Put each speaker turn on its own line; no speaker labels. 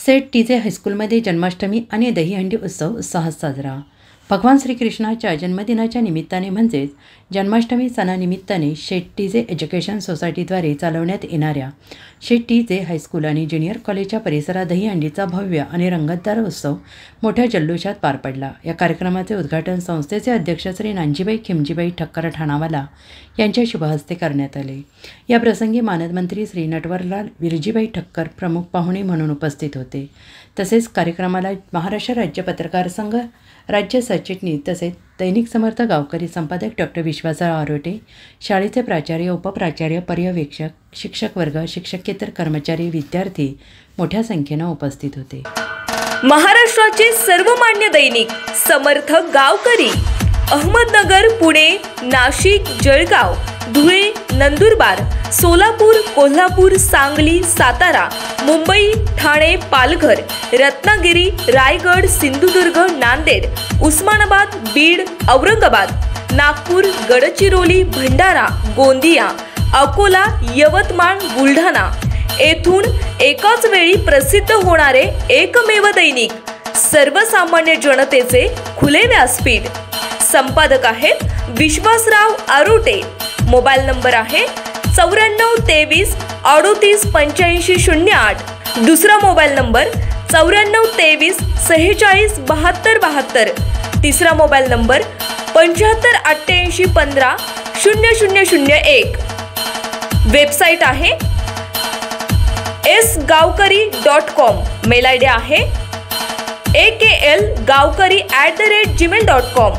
सेठ TJ हायस्कूलमध्ये जन्माष्टमी आणि दहीहंडी उत्सव उत्साहात साजरा। भगवान श्रीकृष्णाच्या जन्मदिनाच्या निमित्ताने म्हणजेच जन्माष्टमी सणानिमित्ताने शेठ टीजे एज्युकेशन सोसायटीद्वारे चालवण्यात येणाऱ्या शेठ टीजे हायस्कूल आणि ज्युनियर कॉलेजच्या परिसरात दहीहंडीचा भव्य आणि रंगतदार उत्सव मोठ्या जल्लोषात पार पडला। या कार्यक्रमाचे उद्घाटन संस्थेचे अध्यक्ष श्री नानजीबाई खिमजीबाई ठक्कर ठाणावाला यांच्या शुभहस्ते करण्यात आले। या प्रसंगी मानदमंत्री श्री नटवरलाल विरजीबाई ठक्कर प्रमुख पाहुणे म्हणून उपस्थित होते। तसेच कार्यक्रमाला महाराष्ट्र राज्य पत्रकार संघ राज्य सरचिटणीस तसेच दैनिक समर्थ गावकरी संपादक डॉक्टर विश्वासराव आरोटे, शाळेचे प्राचार्य, उपप्राचार्य, पर्यवेक्षक, शिक्षक वर्ग, शिक्षकेतर कर्मचारी, विद्यार्थी मोठ्या संख्येने उपस्थित होते।
महाराष्ट्राचे सर्वमान्य दैनिक समर्थ गावकरी अहमदनगर, पुणे, नाशिक, जळगाव, धुळे, नंदुरबार, सोलापूर, कोल्हापूर, सांगली, सातारा, मुंबई, ठाणे, पालघर, रत्नागिरी, रायगड, सिंधुदुर्ग, नांदेड, उस्मानाबाद, बीड, औरंगाबाद, नागपूर, गडचिरोली, भंडारा, गोंदिया, अकोला, यवतमाळ, बुलढाणा येथून एकाच वेळी प्रसिद्ध होणारे एकमेव दैनिक, सर्वसामान्य जनतेचे खुले व्यासपीठ। संपादक आहेत विश्वासराव आरोटे। मोबाईल नंबर आहे 9423 38 85 08। दुसरा मोबाईल नंबर 9423 46 72 72। तिसरा मोबाईल नंबर 75 88 15 0001। वेबसाईट आहे sgavkari.com। मेल आयडी आहे aklgavkari@gmail.com।